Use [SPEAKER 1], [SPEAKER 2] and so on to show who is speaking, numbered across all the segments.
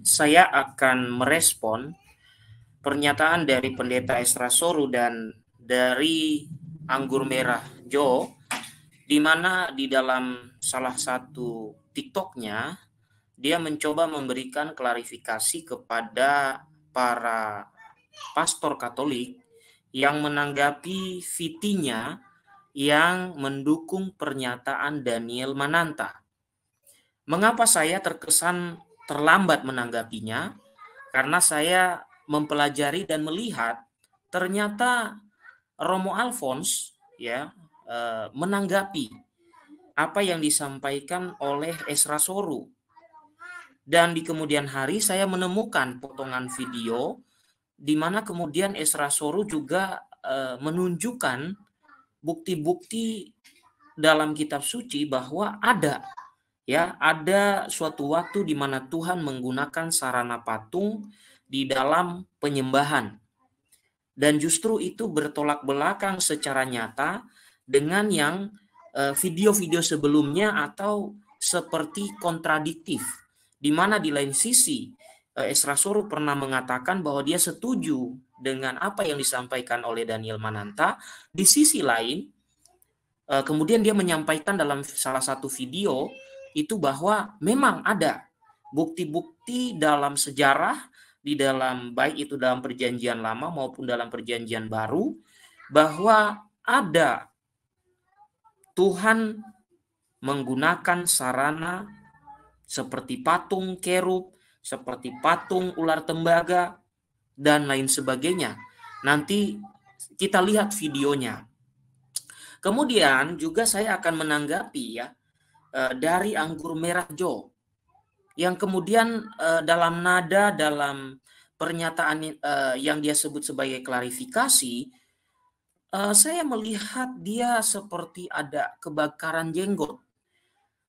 [SPEAKER 1] saya akan merespon pernyataan dari Pendeta Esra Soru dan dari Anggur Merah Jo, di mana di dalam salah satu TikToknya dia mencoba memberikan klarifikasi kepada para pastor Katolik yang menanggapi VT-nya yang mendukung pernyataan Daniel Mananta. Mengapa saya terkesan terlambat menanggapinya? Karena saya mempelajari dan melihat ternyata Romo Alphonse menanggapi apa yang disampaikan oleh Esra Soru. Dan di kemudian hari saya menemukan potongan video di mana kemudian Esra Soru juga menunjukkan bukti-bukti dalam kitab suci bahwa ada suatu waktu di mana Tuhan menggunakan sarana patung di dalam penyembahan. Dan justru itu bertolak belakang secara nyata dengan yang video-video sebelumnya atau seperti kontradiktif. Di mana di lain sisi Esra Soru pernah mengatakan bahwa dia setuju dengan apa yang disampaikan oleh Daniel Mananta. Di sisi lain, kemudian dia menyampaikan dalam salah satu video itu bahwa memang ada bukti-bukti dalam sejarah, di dalam baik itu dalam perjanjian lama maupun dalam perjanjian baru, bahwa ada Tuhan menggunakan sarana seperti patung kerub, seperti patung ular tembaga, dan lain sebagainya. Nanti kita lihat videonya. Kemudian juga saya akan menanggapi dari Anggur Merah Jo yang kemudian dalam pernyataan yang dia sebut sebagai klarifikasi, saya melihat dia seperti ada kebakaran jenggot.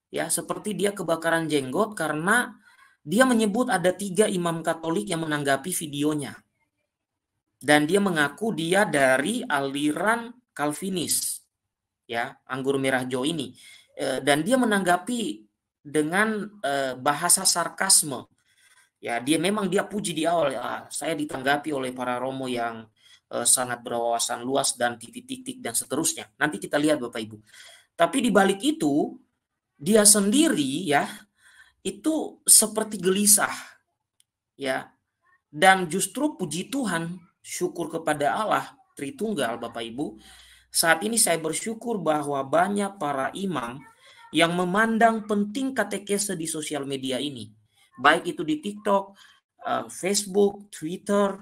[SPEAKER 1] Ya, seperti dia kebakaran jenggot karena dia menyebut ada 3 imam Katolik yang menanggapi videonya. Dan dia mengaku dia dari aliran Calvinis. Ya, Anggur Merah Jo ini. Dan dia menanggapi dengan bahasa sarkasme. Ya, dia puji di awal, saya ditanggapi oleh para romo yang sangat berwawasan luas dan titik-titik dan seterusnya. Nanti kita lihat Bapak Ibu. Tapi di balik itu dia sendiri itu seperti gelisah. Ya. Dan justru puji Tuhan, syukur kepada Allah Tritunggal Bapak Ibu. Saat ini saya bersyukur bahwa banyak para imam yang memandang penting katekese di sosial media ini. Baik itu di TikTok, Facebook, Twitter,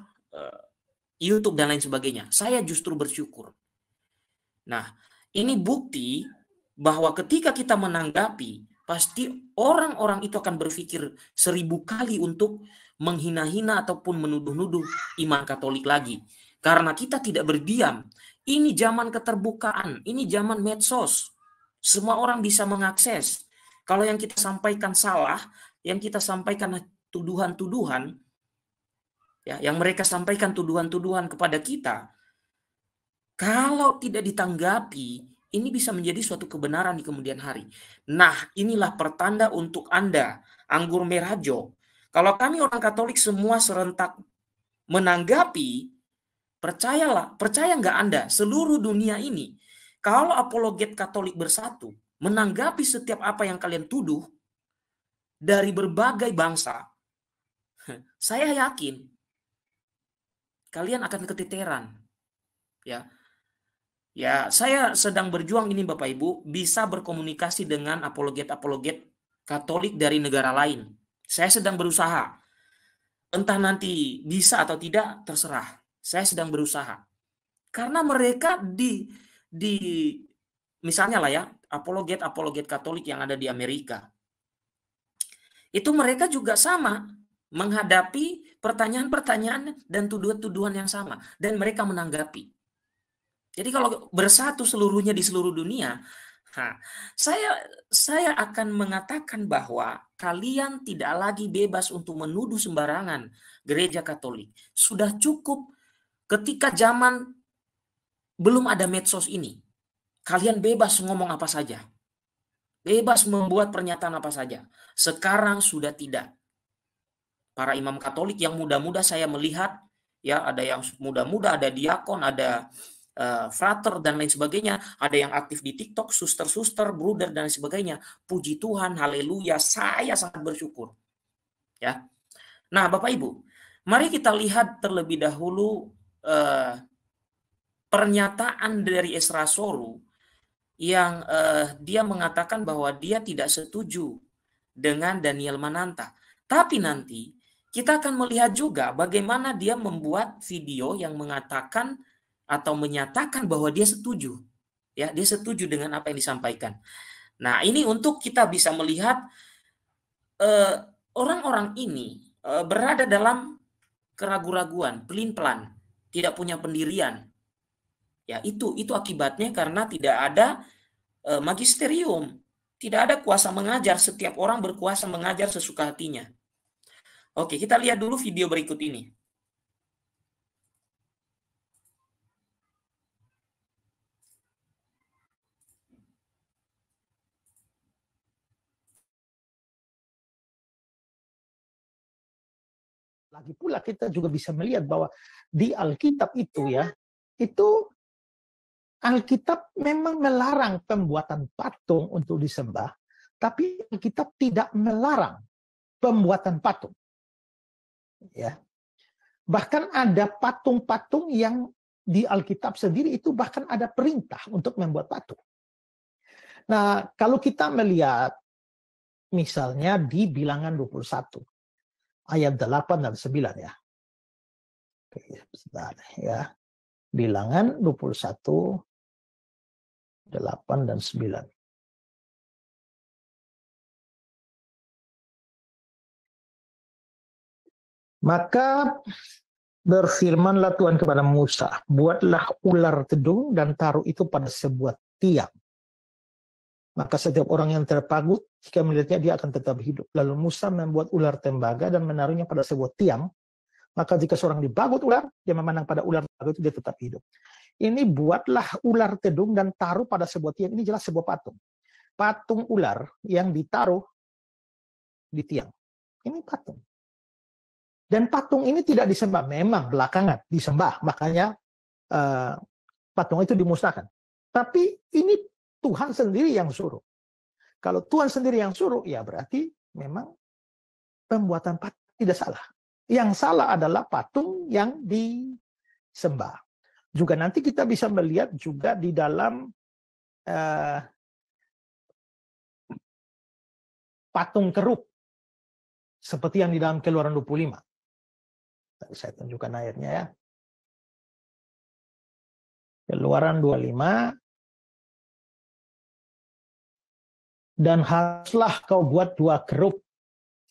[SPEAKER 1] YouTube, dan lain sebagainya. Saya justru bersyukur. Nah, ini bukti bahwa ketika kita menanggapi, pasti orang-orang itu akan berpikir 1000 kali untuk menghina-hina ataupun menuduh-nuduh iman Katolik lagi. Karena kita tidak berdiam. Ini zaman keterbukaan, ini zaman medsos. Semua orang bisa mengakses. Kalau yang kita sampaikan salah, yang kita sampaikan tuduhan-tuduhan, yang mereka sampaikan tuduhan-tuduhan kepada kita, kalau tidak ditanggapi, ini bisa menjadi suatu kebenaran di kemudian hari. Nah, inilah pertanda untuk Anda, Anggur Merah Jo. Kalau kami orang Katolik semua serentak menanggapi, percayalah, percaya nggak Anda, seluruh dunia ini, kalau apologet Katolik bersatu, menanggapi setiap apa yang kalian tuduh dari berbagai bangsa, saya yakin kalian akan keteteran. Ya, saya sedang berjuang ini Bapak Ibu, bisa berkomunikasi dengan apologet-apologet Katolik dari negara lain. Saya sedang berusaha. Entah nanti bisa atau tidak, terserah. Saya sedang berusaha. Karena mereka misalnya apologet Katolik yang ada di Amerika. Itu mereka juga sama menghadapi pertanyaan-pertanyaan dan tuduhan-tuduhan yang sama. Dan mereka menanggapi. Jadi kalau bersatu seluruhnya di seluruh dunia, saya akan mengatakan bahwa kalian tidak lagi bebas untuk menuduh sembarangan gereja Katolik. Sudah cukup ketika zaman belum ada medsos ini. Kalian bebas ngomong apa saja. Bebas membuat pernyataan apa saja. Sekarang sudah tidak. para imam Katolik yang muda-muda saya melihat, ya ada yang muda-muda, ada diakon, ada frater dan lain sebagainya, ada yang aktif di TikTok, suster-suster, bruder dan sebagainya. Puji Tuhan, haleluya, saya sangat bersyukur. Ya. Nah, Bapak Ibu, mari kita lihat terlebih dahulu pernyataan dari Ezra Soru yang dia mengatakan bahwa dia tidak setuju dengan Daniel Mananta. Tapi nanti kita akan melihat juga bagaimana dia membuat video yang mengatakan atau menyatakan bahwa dia setuju. Ya, dia setuju dengan apa yang disampaikan. Nah, ini untuk kita bisa melihat orang-orang ini berada dalam keraguan-raguan, pelin-pelan, tidak punya pendirian. Ya, itu akibatnya karena tidak ada magisterium, tidak ada kuasa mengajar. Setiap orang berkuasa mengajar sesuka hatinya. Oke, kita lihat dulu video berikut ini.
[SPEAKER 2] Lagi pula kita juga bisa melihat bahwa di Alkitab itu ya, itu Alkitab memang melarang pembuatan patung untuk disembah, tapi Alkitab tidak melarang pembuatan patung. Ya. Bahkan ada patung-patung yang di Alkitab sendiri itu bahkan ada perintah untuk membuat patung. Nah, kalau kita melihat misalnya di Bilangan 21 ayat 8 dan 9 ya. Oke, sebentar ya. Bilangan 21 8 dan 9. Maka berfirmanlah Tuhan kepada Musa, buatlah ular tedung dan taruh itu pada sebuah tiang. Maka setiap orang yang terpagut, jika melihatnya dia akan tetap hidup. Lalu Musa membuat ular tembaga dan menaruhnya pada sebuah tiang. Maka jika seorang dibagut ular, dia memandang pada ular itu dia tetap hidup. Ini buatlah ular tedung dan taruh pada sebuah tiang. Ini jelas sebuah patung. Patung ular yang ditaruh di tiang. Ini patung. Dan patung ini tidak disembah. Memang belakangan disembah. Makanya patung itu dimusnahkan. Tapi ini Tuhan sendiri yang suruh. Kalau Tuhan sendiri yang suruh, ya berarti memang pembuatan patung tidak salah. Yang salah adalah patung yang disembah. Juga nanti kita bisa melihat juga di dalam patung keruk. Seperti yang di dalam Keluaran 25. Tadi saya tunjukkan ayatnya ya. Keluaran 25. Dan haruslah kau buat 2 kerup.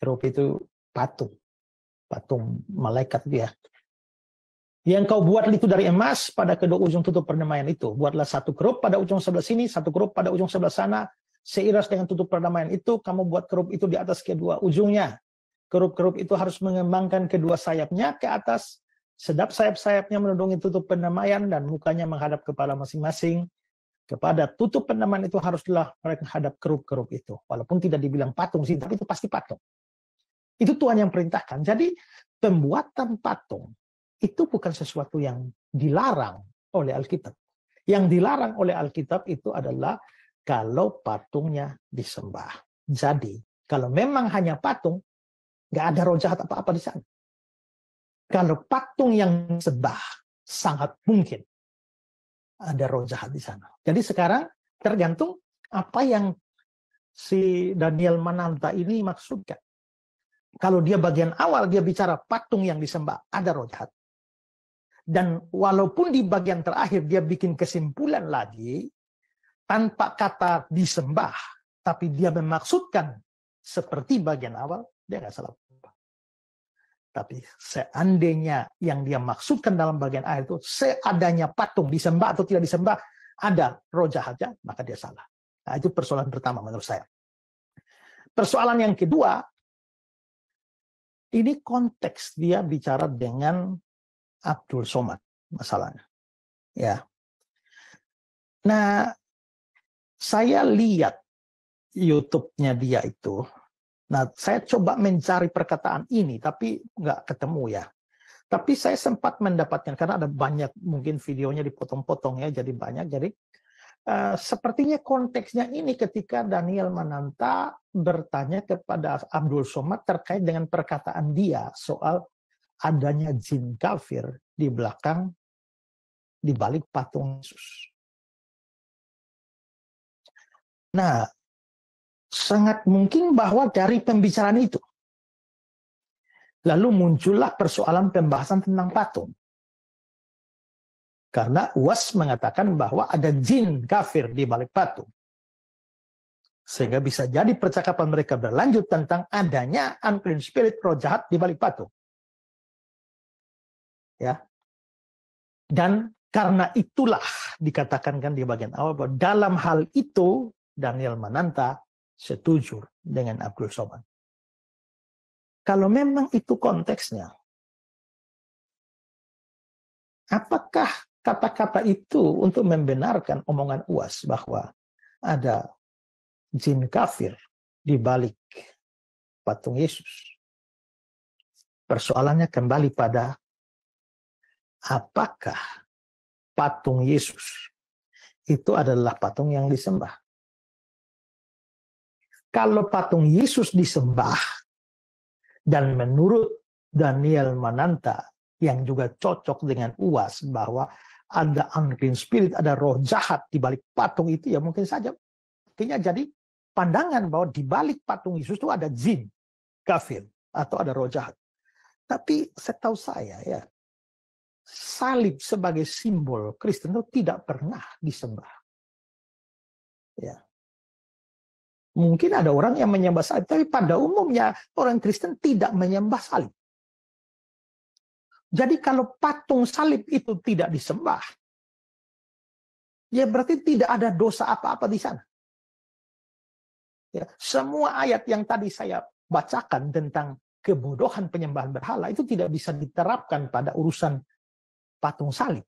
[SPEAKER 2] Kerup itu patung. Patung malaikat dia. Yang kau buat itu dari emas pada kedua ujung tutup perdamaian itu. Buatlah 1 kerup pada ujung sebelah sini, 1 kerup pada ujung sebelah sana. Seiras dengan tutup perdamaian itu, kamu buat kerup itu di atas kedua ujungnya. Kerup-kerup itu harus mengembangkan kedua sayapnya ke atas. Sedap sayap-sayapnya menudungi tutup perdamaian dan mukanya menghadap kepala masing-masing. Kepada tutup pendamaian itu haruslah mereka hadap kerup-kerup itu. Walaupun tidak dibilang patung sih, tapi itu pasti patung. Itu Tuhan yang perintahkan. Jadi pembuatan patung itu bukan sesuatu yang dilarang oleh Alkitab. Yang dilarang oleh Alkitab itu adalah kalau patungnya disembah. Jadi kalau memang hanya patung, nggak ada roh jahat apa-apa di sana. Kalau patung yang disembah, sangat mungkin ada roh jahat di sana. Jadi sekarang tergantung apa yang si Daniel Mananta ini maksudkan. Kalau dia bagian awal dia bicara patung yang disembah, ada roh jahat. Dan walaupun di bagian terakhir dia bikin kesimpulan lagi tanpa kata disembah, tapi dia memaksudkan seperti bagian awal, dia nggak salah. Tapi seandainya yang dia maksudkan dalam bagian akhir itu seadanya patung disembah atau tidak disembah ada roh jahatnya, maka dia salah. Nah, itu persoalan pertama menurut saya. Persoalan yang kedua, ini konteks dia bicara dengan Abdul Somad masalahnya. Ya. Nah, saya lihat YouTube-nya dia itu Nah, saya coba mencari perkataan ini, tapi nggak ketemu ya. Tapi saya sempat mendapatkan, karena ada banyak, mungkin videonya dipotong-potong ya, jadi banyak. Jadi sepertinya konteksnya ini ketika Daniel Mananta bertanya kepada Abdul Somad terkait dengan perkataan dia soal adanya jin kafir di belakang, di balik patung Yesus. Nah, sangat mungkin bahwa dari pembicaraan itu, lalu muncullah persoalan pembahasan tentang patung. Karena UAS mengatakan bahwa ada jin kafir di balik patung. Sehingga bisa jadi percakapan mereka berlanjut tentang adanya unclean spirit, roh jahat di balik patung. Ya. Dan karena itulah dikatakan kan di bagian awal bahwa dalam hal itu Daniel Mananta setuju dengan Abdul Somad. Kalau memang itu konteksnya, apakah kata-kata itu untuk membenarkan omongan UAS bahwa ada jin kafir di balik patung Yesus? Persoalannya kembali pada apakah patung Yesus itu adalah patung yang disembah? Kalau patung Yesus disembah, dan menurut Daniel Mananta yang juga cocok dengan UAS bahwa ada unclean spirit, ada roh jahat di balik patung itu, ya mungkin saja artinya jadi pandangan bahwa di balik patung Yesus itu ada jin kafir atau ada roh jahat. Tapi setahu saya ya, salib sebagai simbol Kristen itu tidak pernah disembah. Ya. Mungkin ada orang yang menyembah salib, tapi pada umumnya orang Kristen tidak menyembah salib. Jadi kalau patung salib itu tidak disembah, ya berarti tidak ada dosa apa-apa di sana. Ya, semua ayat yang tadi saya bacakan tentang kebodohan penyembahan berhala itu tidak bisa diterapkan pada urusan patung salib.